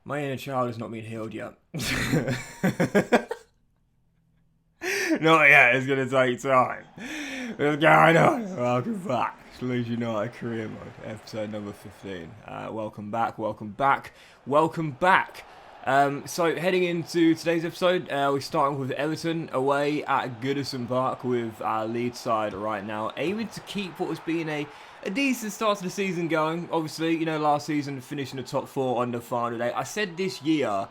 My inner child has not been healed yet. Not yet, it's going to take time. What's going on? Welcome back to Leeds United Career Mode, episode number 15. Welcome back, welcome back, welcome back. So heading into today's episode, we're starting with Everton away at Goodison Park with our Leeds side right now, aiming to keep what has been a decent start to the season going. Obviously, you know, last season finishing the top four on the final day. I said this year,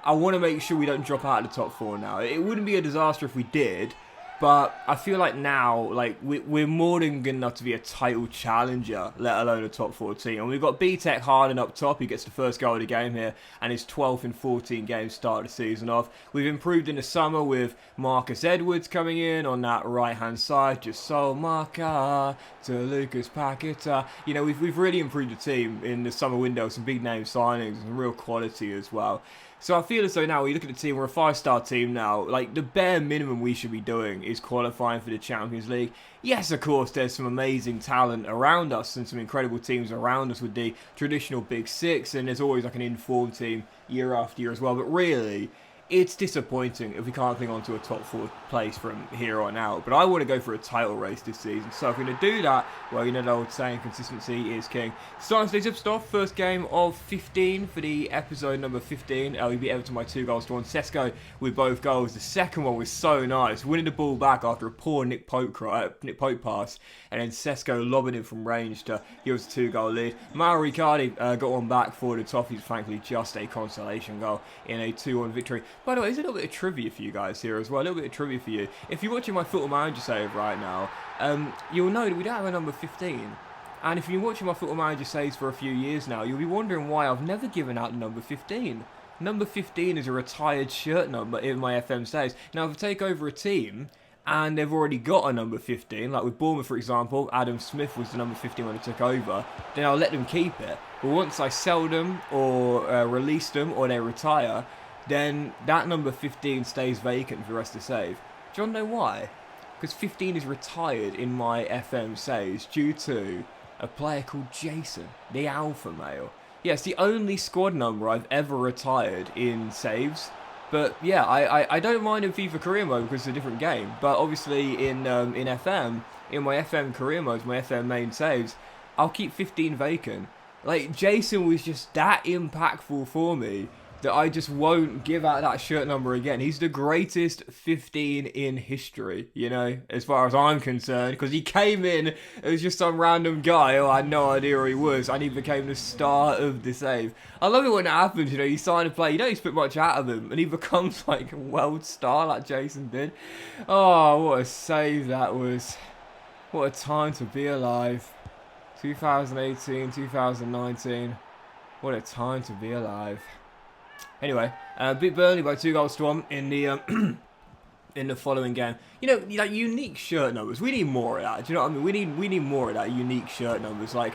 I want to make sure we don't drop out of the top four now. It wouldn't be a disaster if we did, but I feel like now, like, we're more than good enough to be a title challenger, let alone a top 14. And we've got B-Tech Harden up top. He gets the first goal of the game here, and his 12th in 14 games start the season off. We've improved in the summer with Marcus Edwards coming in on that right-hand side. Just so Marca to Lucas Paqueta. You know, we've really improved the team in the summer window. Some big-name signings and real quality as well. So I feel as though now, when you look at the team, we're a 5-star team now. Like, the bare minimum we should be doing is qualifying for the Champions League. Yes, of course, there's some amazing talent around us and some incredible teams around us with the traditional Big Six. And there's always like an informed team year after year as well. But really, it's disappointing if we can't cling on to a top 4 place from here on out. But I want to go for a title race this season. So if we're going to do that, well, you know the old saying, consistency is king. Starting today's episode, first game of 15 for the episode number 15. We beat Everton by 2-1. Sesko with both goals. The second one was so nice. Winning the ball back after a poor Nick Pope pass. And then Sesko lobbing it from range to give us a 2-goal lead. Mauro Icardi got one back for the Toffees. Thankfully, just a consolation goal in a 2-1 victory. By the way, there's a little bit of trivia for you guys here as well. A little bit of trivia for you. If you're watching my Football Manager save right now, you'll know that we don't have a number 15. And if you've been watching my Football Manager saves for a few years now, you'll be wondering why I've never given out the number 15. Number 15 is a retired shirt number in my FM saves. Now, if I take over a team and they've already got a number 15, like with Bournemouth, for example, Adam Smith was the number 15 when I took over, then I'll let them keep it. But once I sell them or release them or they retire, then that number 15 stays vacant for the rest of the save. Do you want to know why? Because 15 is retired in my FM saves due to a player called Jason, the alpha male. Yeah, it's the only squad number I've ever retired in saves. But yeah, I don't mind in FIFA career mode because it's a different game. But obviously in FM, in my FM career modes, my FM main saves, I'll keep 15 vacant. Like, Jason was just that impactful for me that I just won't give out that shirt number again. He's the greatest 15 in history, you know, as far as I'm concerned, because he came in as just some random guy who I had no idea who he was, and he became the star of the save. I love it when it happens, you know, you sign a player, you don't expect much out of him, and he becomes like a world star like Jason did. Oh, what a save that was. What a time to be alive. 2018, 2019. What a time to be alive. Anyway, beat Burnley by 2-1 in the in the following game. You know, like unique shirt numbers. We need more of that. Do you know what I mean? We need more of that unique shirt numbers. Like,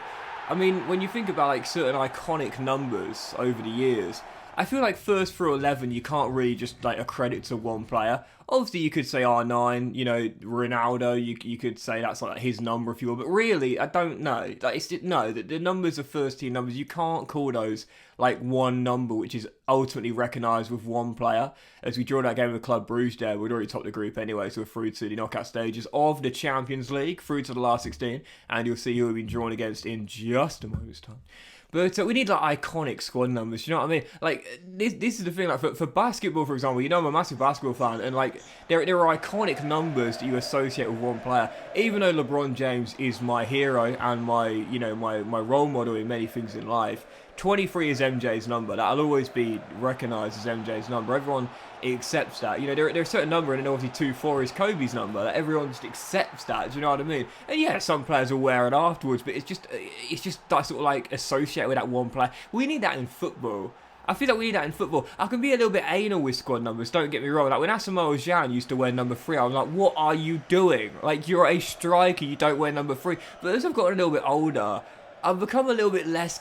I mean, when you think about like certain iconic numbers over the years, I feel like first through 11 you can't really just like accredit to one player. Obviously, you could say R9, you know, Ronaldo. You could say that's like his number if you will, but really, I don't know. Like, it's just, no, the numbers are first team numbers. You can't call those like one number, which is ultimately recognised with one player. As we draw that game with Club Brugge there, we'd already topped the group anyway, so we're through to the knockout stages of the Champions League, through to the last 16, and you'll see who we've been drawn against in just a moment's time. But we need like iconic squad numbers, you know what I mean? Like, this is the thing, like for basketball, for example, you know I'm a massive basketball fan, and like there are iconic numbers that you associate with one player. Even though LeBron James is my hero and my, you know, my role model in many things in life, 23 is MJ's number. That'll always be recognised as MJ's number. Everyone accepts that. You know, there's a certain number, and then obviously 2-4 is Kobe's number. Like, everyone just accepts that. Do you know what I mean? And yeah, some players will wear it afterwards, but it's just that sort of like associated with that one player. We need that in football. I feel like we need that in football. I can be a little bit anal with squad numbers, don't get me wrong. Like when Asamoah Gyan used to wear number 3, I was like, what are you doing? Like, you're a striker, you don't wear number 3. But as I've gotten a little bit older, I've become a little bit less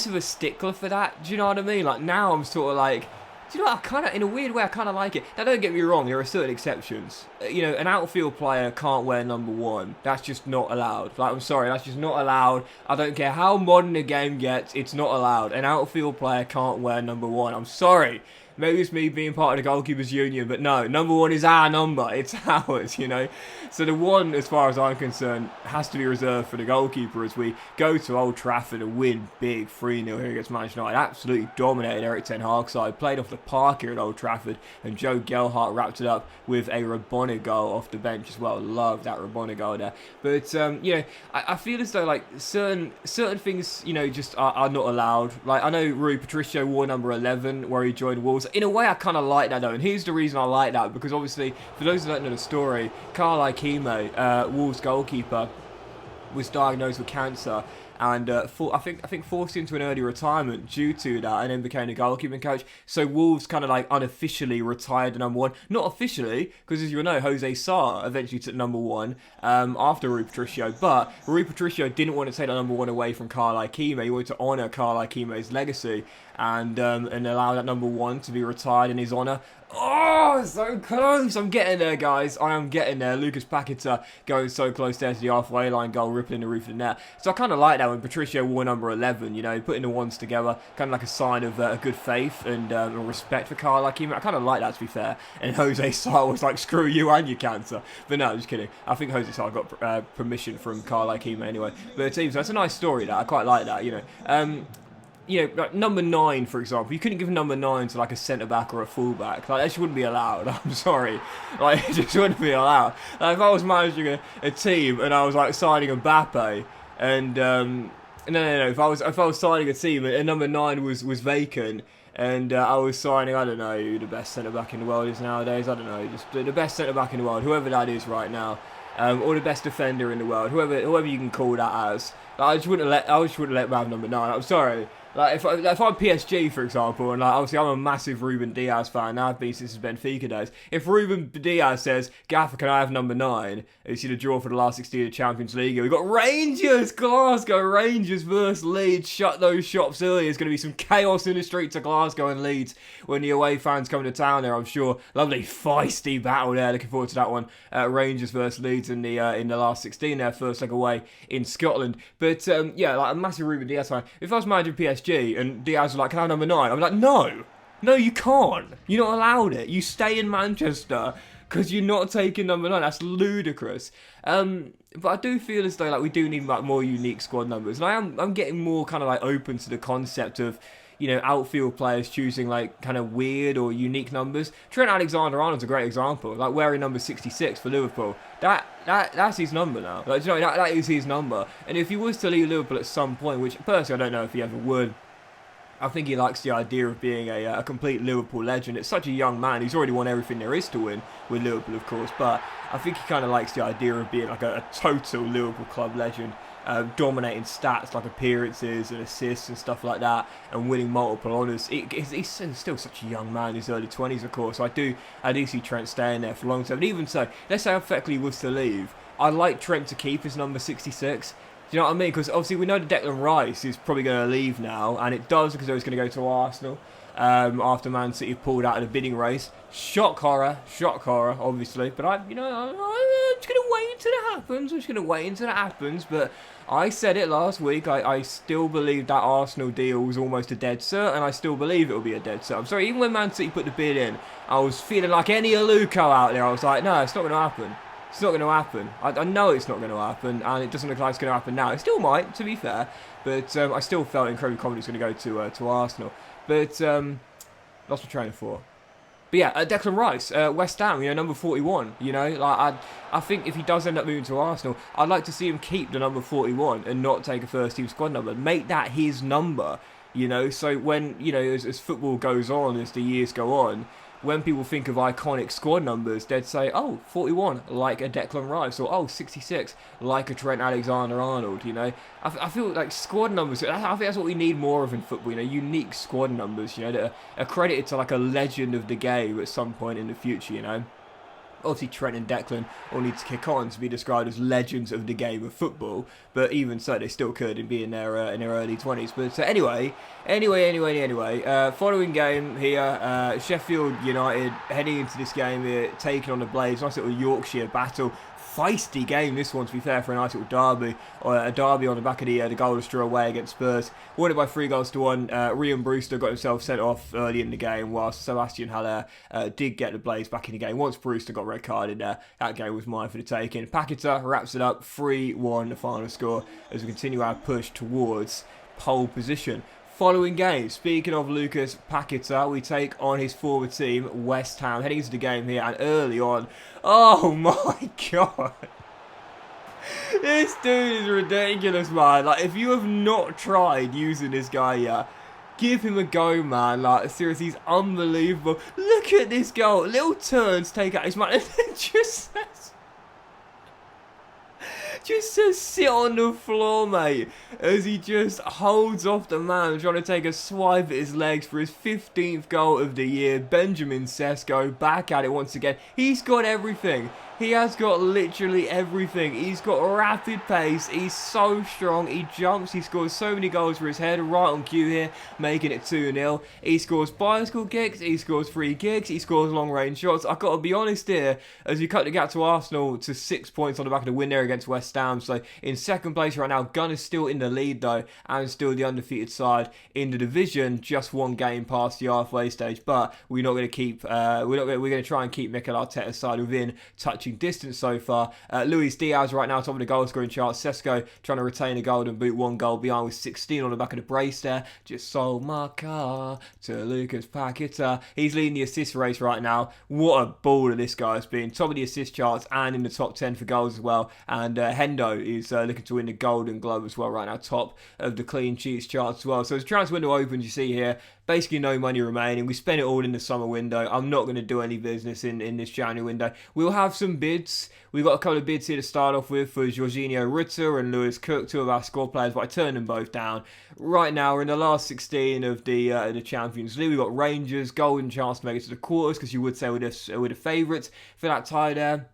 of a stickler for that. Do you know what I mean? Like now I'm sort of like, Do you know what? In a weird way, I kind of like it. Now, don't get me wrong, there are certain exceptions. An outfield player can't wear number 1. That's just not allowed. Like, I'm sorry, that's just not allowed. I don't care how modern the game gets, it's not allowed. An outfield player can't wear number 1. I'm sorry. Maybe it's me being part of the goalkeepers union, but no, number 1 is our number. It's ours, So the 1, as far as I'm concerned, has to be reserved for the goalkeeper as we go to Old Trafford and win big 3-0 here against Manchester United. Absolutely dominated Erik ten Hag's side. Played off the park here at Old Trafford, and Joe Gelhardt wrapped it up with a Rabona goal off the bench as well. Love that Rabona goal there. But, I feel as though, like, certain things, just are not allowed. Like, I know Rui Patricio wore number 11 where he joined Wolves. In a way, I kind of like that, though. And here's the reason I like that. Because, obviously, for those who don't know the story, Carl Ikeme, Wolves goalkeeper, was diagnosed with cancer. And I think forced into an early retirement due to that, and then became a goalkeeping coach. So Wolves kind of like unofficially retired the number 1. Not officially, because as you know, Jose Sarr eventually took number 1 after Rui Patricio. But Rui Patricio didn't want to take the number 1 away from Carl Ikeme. He wanted to honour Carl Ikeme's legacy and allow that number 1 to be retired in his honour. Oh, so close. I'm getting there, guys. I am getting there. Lucas Paqueta going so close there to the halfway line goal, rippling the roof of the net. So I kind of like that when Patricio wore number 11, putting the 1s together, kind of like a sign of good faith and respect for Carl Ikeme. I kind of like that, to be fair. And Jose Sarr was like, screw you and your cancer. But no, just kidding. I think Jose Sarr got permission from Carl Ikeme anyway. But so that's a nice story, that. I quite like that, like number 9, for example, you couldn't give number 9 to like a centre-back or a full-back. Like, that just wouldn't be allowed. I'm sorry. Like, it just wouldn't be allowed. Like, if I was managing a team and I was like signing Mbappe and no, if I was signing a team and number 9 was vacant and I was signing, I don't know who the best centre-back in the world is nowadays. I don't know, just the best centre-back in the world, whoever that is right now. Or the best defender in the world, whoever you can call that as. Like, I just wouldn't let him have number 9. I'm sorry. Like, if I'm PSG, for example, and like obviously I'm a massive Ruben Dias fan, now I've been since his Benfica days. If Ruben Dias says, Gaffer, can I have number 9? You see the draw for the last 16 of the Champions League. We've got Rangers, Glasgow Rangers versus Leeds. Shut those shops early. There's going to be some chaos in the streets of Glasgow and Leeds when the away fans come to town there, I'm sure. Lovely feisty battle there. Looking forward to that one. Rangers versus Leeds in the last 16 there, first leg away in Scotland. But like a massive Ruben Dias fan. If I was managing PSG and Diaz was like, can I have number 9? I'm like, no, you can't. You're not allowed it. You stay in Manchester because you're not taking number 9. That's ludicrous. But I do feel as though like we do need like more unique squad numbers, and I'm getting more kind of like open to the concept of outfield players choosing like kind of weird or unique numbers. Trent Alexander-Arnold's a great example, like wearing number 66 for Liverpool. That's his number now. Like, that is his number. And if he was to leave Liverpool at some point, which personally I don't know if he ever would, I think he likes the idea of being a complete Liverpool legend. It's such a young man. He's already won everything there is to win with Liverpool, of course. But I think he kind of likes the idea of being like a total Liverpool club legend. Dominating stats like appearances and assists and stuff like that, and winning multiple honours. He's still such a young man in his early 20s, of course. So I do see Trent staying there for long term. And even so, let's say hypothetically he was to leave, I'd like Trent to keep his number 66. Do you know what I mean? Because obviously we know that Declan Rice is probably going to leave now, and it does because he's going to go to Arsenal after Man City pulled out of the bidding race. Shock horror, obviously. But I'm just going to wait until it happens. But I said it last week. I still believe that Arsenal deal was almost a dead cert, and I still believe it will be a dead cert. I'm sorry, even when Man City put the bid in, I was feeling like any Aluko out there. I was like, no, it's not going to happen. It's not going to happen. I know it's not going to happen, and it doesn't look like it's going to happen now. It still might, to be fair, but I still felt incredibly confident it's going to go to Arsenal. But lost my train of thought. But yeah, Declan Rice, West Ham, number 41. I think if he does end up moving to Arsenal, I'd like to see him keep the number 41 and not take a first team squad number. Make that his number. So when as football goes on, as the years go on, when people think of iconic squad numbers, they'd say, oh, 41, like a Declan Rice, or oh, 66, like a Trent Alexander-Arnold, I feel like squad numbers, I think that's what we need more of in football, unique squad numbers, that are accredited to like a legend of the game at some point in the future, Obviously, Trent and Declan all need to kick on to be described as legends of the game of football. But even so, they still could and be in their early 20s. But anyway. Following game here, Sheffield United heading into this game here, taking on the Blades. Nice little Yorkshire battle. Feisty game this one, to be fair, for a nice little derby, or a derby on the back of the goalless draw away against Spurs. Won it by 3-1. Ryan Brewster got himself sent off early in the game, whilst Sebastian Haller did get the Blades back in the game. Once Brewster got red carded there, that game was mine for the taking. Paquetá wraps it up, 3-1 the final score, as we continue our push towards pole position. Following game, speaking of Lucas Paquetá, we take on his former team, West Ham, heading into the game here, and early on, oh my god, this dude is ridiculous, man. Like, if you have not tried using this guy yet, give him a go, man. Like, seriously, he's unbelievable. Look at this goal, little turns, take out his man, and then just says sit on the floor, mate, as he just holds off the man trying to take a swipe at his legs for his 15th goal of the year. Benjamin Sesko back at it once again. He's got everything. He has got literally everything. He's got rapid pace. He's so strong. He jumps. He scores so many goals for his head. Right on cue here, making it 2-0. He scores bicycle kicks. He scores free kicks. He scores long range shots. I've got to be honest here, as we cut the gap to Arsenal to 6 points on the back of the win there against West Ham. So in second place right now. Gunners still in the lead though, and still the undefeated side in the division. Just one game past the halfway stage, but we're not going to keep. We're going to try and keep Mikel Arteta's side within touch distance so far. Ruben Dias right now top of the goal scoring chart. Sesko trying to retain a golden boot, 1 goal behind with 16 on the back of the brace there. Just sold my car to Lucas Paquetá. He's leading the assist race right now. What a baller this guy has been. Top of the assist charts and in the top 10 for goals as well. And Hendo is looking to win the Golden Glove as well right now. Top of the clean sheets charts as well. So as the transfer window opens, you see here, basically no money remaining. We spent it all in the summer window. I'm not going to do any business in this January window. We'll have some bids. We've got a couple of bids here to start off with for Jorginho Rutter and Lewis Cook, 2 of our squad players, but I turned them both down. Right now, we're in the last 16 of the Champions League. We've got Rangers, golden chance to make it to the quarters, because you would say we're the favourites for that tie there.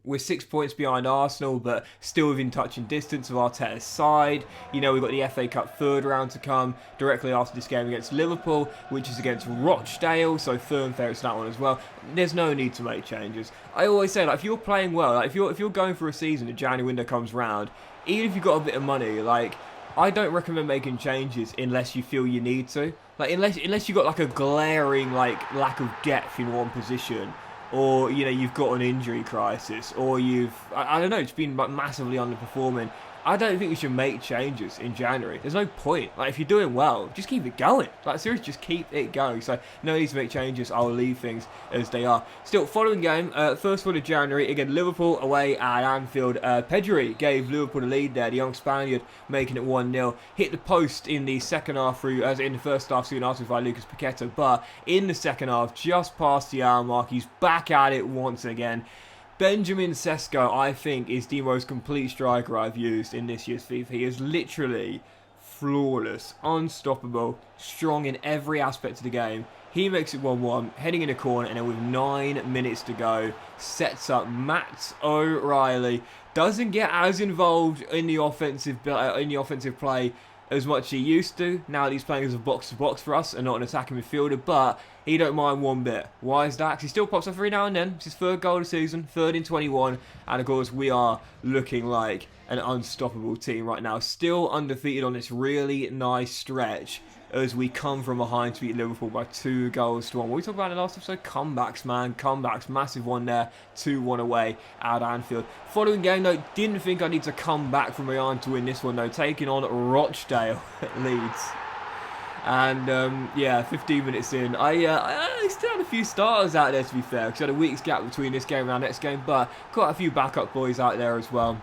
We're 6 points behind Arsenal, but still within touching distance of Arteta's side. You know, we've got the FA Cup third round to come directly after this game against Liverpool, which is against Rochdale, so firm favourites that one as well. There's no need to make changes. I always say, like, if you're playing well, like, if you're going for a season, the January window comes round, even if you've got a bit of money, like, I don't recommend making changes unless you feel you need to. Like, unless you've got, like, a glaring, like, lack of depth in one position, or, you know, you've got an injury crisis, or I don't know, it's been massively underperforming. I don't think we should make changes in January. There's no point. Like, if you're doing well, just keep it going. Like, seriously, just keep it going. So, no need to make changes. I'll leave things as they are. Still, following game, first one of January, again, Liverpool away at Anfield. Pedri gave Liverpool the lead there. The young Spaniard making it 1-0. Hit the post in the second half through, as in the first half, soon after by Lucas Paquetá. But in the second half, just past the hour mark, he's back at it once again. Benjamin Sesko, I think, is the most complete striker I've used in this year's FIFA. He is literally flawless, unstoppable, strong in every aspect of the game. He makes it 1-1, heading in a corner, and then with 9 minutes to go, sets up Matt O'Reilly. Doesn't get as involved in the offensive play as much as he used to, now that he's playing as a box-to-box for us and not an attacking midfielder, but he don't mind one bit. Why is that? Because he still pops up every now and then. It's his 3rd goal of the season, 3rd in 21, and of course we are looking like an unstoppable team right now. Still undefeated on this really nice stretch as we come from behind to beat Liverpool by 2-1. What we talked about in the last episode, comebacks, man, comebacks. Massive one there, 2-1 away at Anfield. Following game, though, didn't think I need to come back from behind to win this one, though, taking on Rochdale at Leeds. And, yeah, 15 minutes in, I still had a few starters out there, to be fair, because I had a week's gap between this game and our next game, but quite a few backup boys out there as well.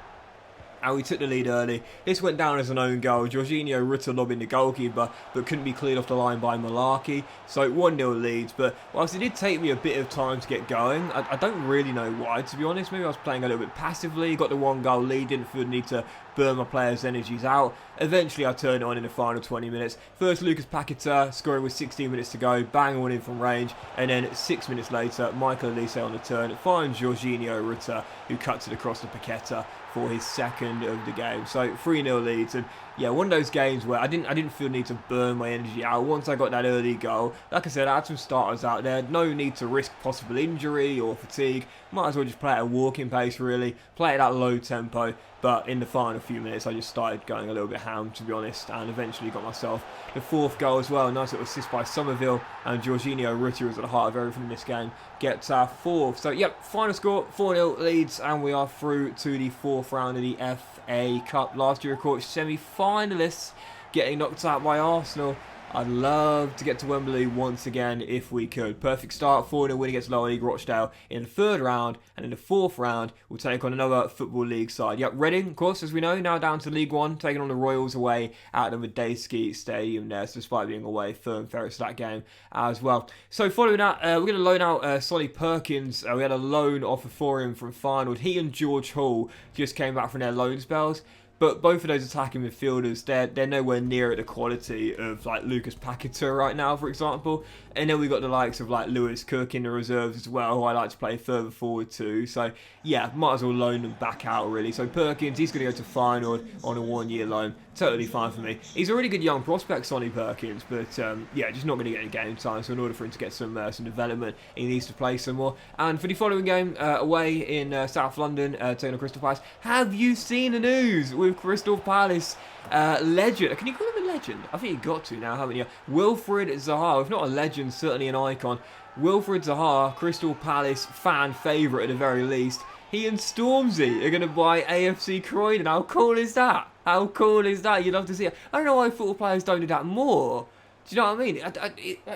And we took the lead early. This went down as an own goal. Jorginho Rutter lobbing the goalkeeper, but couldn't be cleared off the line by Malarkey. So 1-0 Leeds. But whilst it did take me a bit of time to get going, I don't really know why, to be honest. Maybe I was playing a little bit passively. Got the 1-goal lead. Didn't feel the need to burn my players' energies out. Eventually I turned it on in the final 20 minutes. First Lucas Paquetá scoring with 16 minutes to go, bang one in from range, and then 6 minutes later Michael Olise on the turn finds Jorginho Rutter, who cuts it across to Paquetá for his second of the game. So 3-0 Leeds, and yeah, one of those games where I didn't feel the need to burn my energy out once I got that early goal. Like I said, I had some starters out there, no need to risk possible injury or fatigue. Might as well just play at a walking pace really, play at that low tempo. But in the final few minutes I just started going a little bit ham, to be honest, and eventually got myself the 4th goal as well. Nice little assist by Somerville, and Jorginho Rutter was at the heart of everything in this game, gets our 4th. So yep, final score 4-0 Leeds, and we are through to the 4th round of the FA Cup. Last year of course semi-finalists getting knocked out by Arsenal. I'd love to get to Wembley once again if we could. Perfect start, 4-0 win against Lower League Rochdale in the 3rd round, and in the 4th round we'll take on another Football League side. Yep, Reading, of course, as we know, now down to League 1, taking on the Royals away at the Medeski Stadium there, so despite being away, firm favourites that game as well. So following that, we're going to loan out Solly Perkins. We had a loan offer for him from Feyenoord. He and George Hall just came back from their loan spells. But both of those attacking midfielders, they're nowhere near at the quality of like Lucas Paquetá right now, for example. And then we've got the likes of like Lewis Cook in the reserves as well, who I like to play further forward too. So yeah, might as well loan them back out really. So Perkins, he's going to go to Feyenoord on a 1-year loan. Totally fine for me. He's a really good young prospect, Sonny Perkins, but yeah, just not going to get any game time. So in order for him to get some development, he needs to play some more. And for the following game, away in South London, taking on Crystal Palace, have you seen the news with Crystal Palace legend? Can you call him a legend? I think you got to now, haven't you? Wilfried Zaha, if not a legend, certainly an icon. Wilfried Zaha, Crystal Palace fan favourite at the very least. He and Stormzy are going to buy AFC Croydon. How cool is that? How cool is that? You'd love to see it. I don't know why football players don't do that more. Do you know what I mean?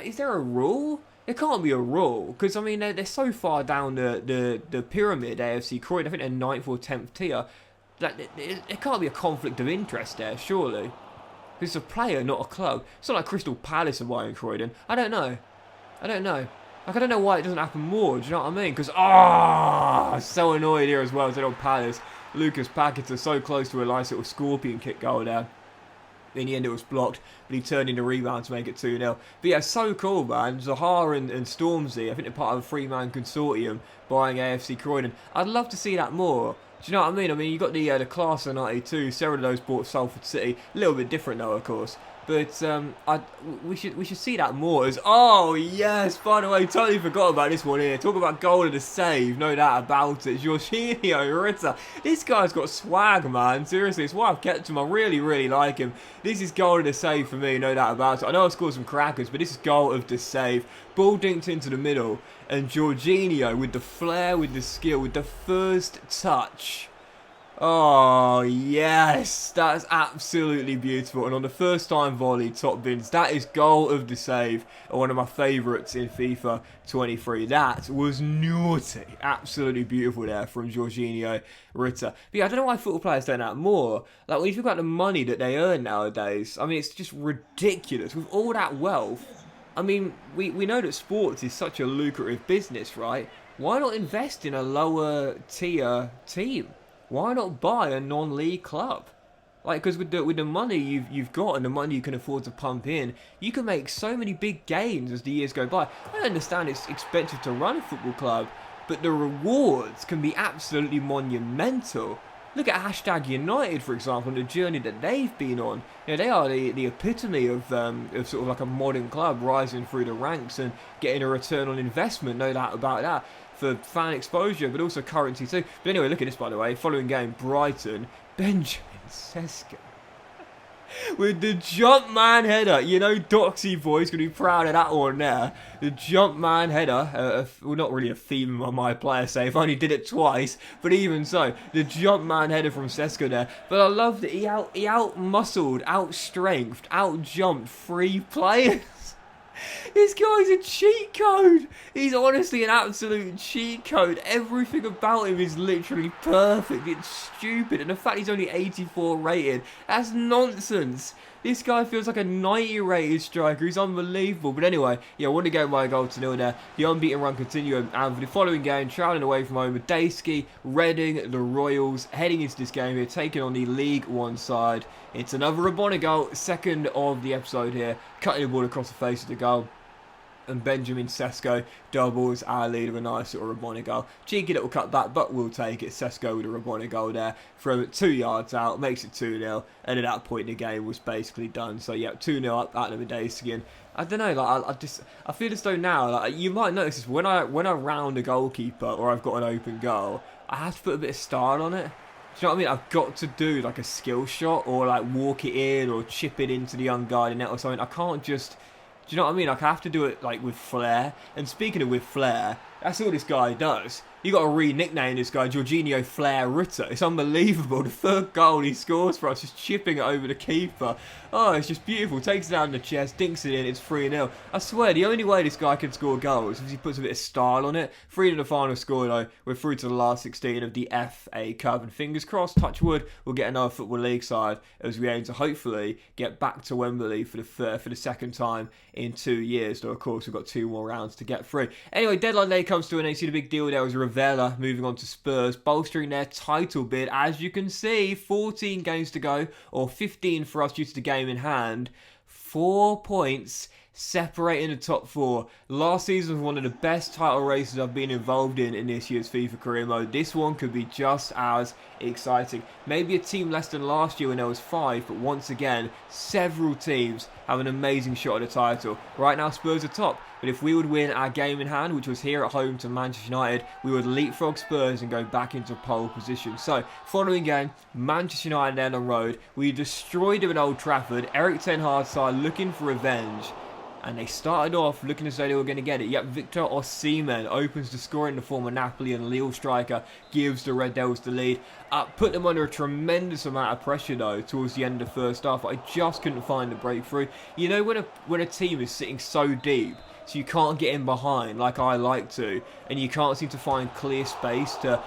Is there a rule? There can't be a rule, because I mean they're so far down the pyramid, AFC Croydon. I think they're 9th or 10th tier. There can't be a conflict of interest there, surely. It's a player, not a club. It's not like Crystal Palace are buying Croydon. I don't know. Like, I don't know why it doesn't happen more, do you know what I mean? Because, so annoyed here as well as on Palace. Lucas Paquetá so close to a nice little scorpion kick goal there. In the end, it was blocked, but he turned in a rebound to make it 2-0. But yeah, so cool, man. Zaha and Stormzy, I think they're part of a 3-man consortium buying AFC Croydon. I'd love to see that more. Do you know what I mean? I mean, you got the class of 92. Several of those bought Salford City. A little bit different though, of course. But we should see that more. As oh yes, by the way, totally forgot about this one here. Talk about goal of the save, no doubt about it. Jorginho Rutter. This guy's got swag, man. Seriously, it's why I've kept him. I really like him. This is goal of the save for me, no doubt about it. I know I've scored some crackers, but this is goal of the save. Ball dinked into the middle, and Jorginho with the flair, with the skill, with the first touch. Oh, yes, that's absolutely beautiful. And on the first time volley, top bins, that is goal of the save. One of my favourites in FIFA 23. That was naughty. Absolutely beautiful there from Jorginho Rutter. But yeah, I don't know why football players don't have more. Like, when you think about the money that they earn nowadays, I mean, it's just ridiculous. With all that wealth, I mean, we know that sports is such a lucrative business, right? Why not invest in a lower tier team? Why not buy a non-league club? Like, because with the money you've got and the money you can afford to pump in, you can make so many big gains as the years go by. I understand it's expensive to run a football club, but the rewards can be absolutely monumental. Look at Hashtag United, for example, and the journey that they've been on. You know, they are the epitome of sort of like a modern club rising through the ranks and getting a return on investment, no doubt about that, for fan exposure, but also currency too. But anyway, look at this, by the way. Following game, Brighton, Benjamin Sesko with the jump man header. You know, Doxy boy's going to be proud of that one there. The jump man header. Well, not really a theme on my player save. I only did it twice, but even so, the jump man header from Sesko there. But I love that he out-muscled, out-strengthed, out-jumped 3 players. This guy's a cheat code. He's honestly an absolute cheat code. Everything about him is literally perfect. It's stupid. And the fact he's only 84 rated, that's nonsense. This guy feels like a 90 rated striker. He's unbelievable. But anyway, yeah, won the game by a goal to 0 there. The unbeaten run continued. And for the following game, travelling away from home with Daysky, Reading, the Royals, heading into this game here, taking on the League One side. It's another Rabona goal, second of the episode here, cutting the ball across the face of the goal. And Benjamin Sesko doubles our lead with a nice little Rabona goal. Cheeky little cut back, but we'll take it. Sesko with a Rabona goal there from 2 yards out, makes it 2-0. And at that point in the game was basically done. So yeah, 2-0 up out of the days again. I don't know, like I feel as though now, like you might notice this, when I round a goalkeeper or I've got an open goal, I have to put a bit of style on it. Do you know what I mean? I've got to do like a skill shot or like walk it in or chip it into the unguarded net or something. I can't just... Do you know what I mean? Like, I have to do it, like, with flair. And speaking of with flair, that's all this guy does. You got to re-nickname this guy Jorginho Flair Ritter. It's unbelievable. The third goal he scores for us, just chipping it over the keeper. Oh, it's just beautiful. Takes it down in the chest, dinks it in. It's 3-0. I swear, the only way this guy can score goals is if he puts a bit of style on it. 3 to the final score, though. We're through to the last 16 of the FA Cup. And fingers crossed, touch wood, we'll get another Football League side as we aim to hopefully get back to Wembley for the second time in 2 years. Though, of course, we've got 2 more rounds to get through. Anyway, deadline day comes to an end. See the big deal there was Ravella moving on to Spurs, bolstering their title bid. As you can see, 14 games to go, or 15 for us due to the game in hand. 4 points separating the top 4. Last season was one of the best title races I've been involved in this year's FIFA career mode. This one could be just as exciting. Maybe a team less than last year when there was 5, but once again, several teams have an amazing shot at the title. Right now, Spurs are top, but if we would win our game in hand, which was here at home to Manchester United, we would leapfrog Spurs and go back into pole position. So, following game, Manchester United then on road. We destroyed them at Old Trafford. Eric Ten Hag's side looking for revenge. And they started off looking as though they were going to get it. Yep, Victor Osimhen opens the scoring. The former Napoli and Lille striker gives the Red Devils the lead. Put them under a tremendous amount of pressure, though, towards the end of the first half. I just couldn't find the breakthrough. You know, when a team is sitting so deep, so you can't get in behind like I like to, and you can't seem to find clear space to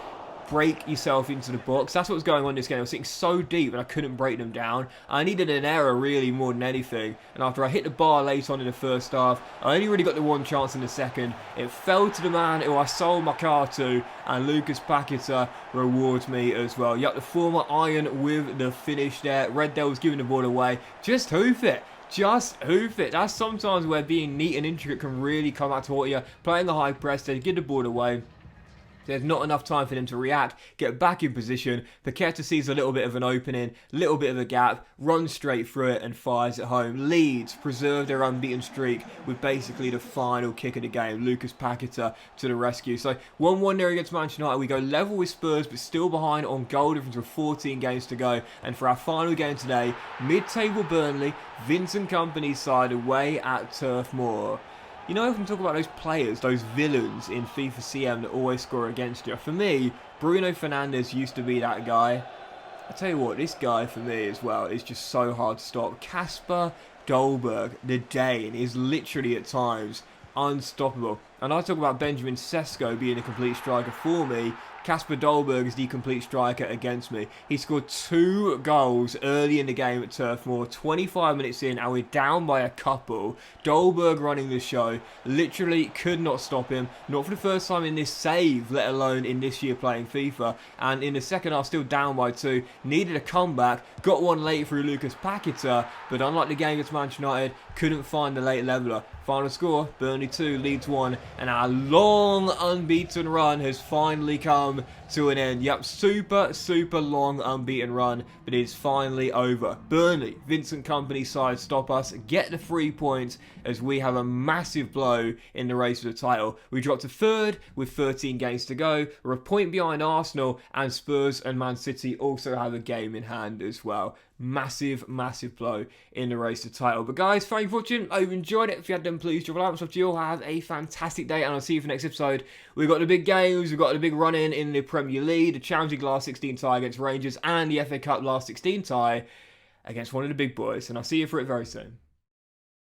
break yourself into the box. That's what was going on in this game. I was sitting so deep and I couldn't break them down. I needed an error really more than anything. And after I hit the bar late on in the first half, I only really got the one chance in the second. It fell to the man who I sold my car to, and Lucas Paqueta rewards me as well. Yep, the former Iron with the finish there. Red Devils giving the ball away. Just hoof it. Just hoof it. That's sometimes where being neat and intricate can really come out to what you. Playing the high press, they give the ball away. There's not enough time for them to react, get back in position. Paqueta sees a little bit of an opening, little bit of a gap, runs straight through it and fires it home. Leeds preserve their unbeaten streak with basically the final kick of the game. Lucas Paqueta to the rescue. So 1-1 there against Manchester United. We go level with Spurs, but still behind on goal difference with 14 games to go. And for our final game today, mid-table Burnley, Vincent Kompany's side away at Turf Moor. You know, if we talk about those players, those villains in FIFA CM that always score against you, for me, Bruno Fernandes used to be that guy. I tell you what, this guy for me as well is just so hard to stop. Kasper Dolberg, the Dane, is literally at times unstoppable. And I talk about Benjamin Sesko being a complete striker for me. Kasper Dolberg is the complete striker against me. He scored 2 goals early in the game at Turf Moor, 25 minutes in, and we're down by a couple. Dolberg running the show, literally could not stop him, not for the first time in this save, let alone in this year playing FIFA. And in the second half, still down by 2, needed a comeback, got one late through Lucas Paqueta, but unlike the game against Manchester United, couldn't find the late leveller. Final score, Burnley 2, Leeds 1, and our long unbeaten run has finally come to an end. Yep, super long unbeaten run, but it's finally over. Burnley, Vincent Kompany side stop us, get the 3 points as we have a massive blow in the race for the title. We dropped to 3rd with 13 games to go. We're a point behind Arsenal, and Spurs and Man City also have a game in hand as well. Massive blow in the race to the title. But guys, thank you for watching. I hope you enjoyed it. If you had done, please drop a like. So you all have a fantastic day, and I'll see you for the next episode. We've got the big games. We've got the big run in the Premier League, the Challenge League last 16 tie against Rangers, and the FA Cup last 16 tie against one of the big boys. And I'll see you for it very soon.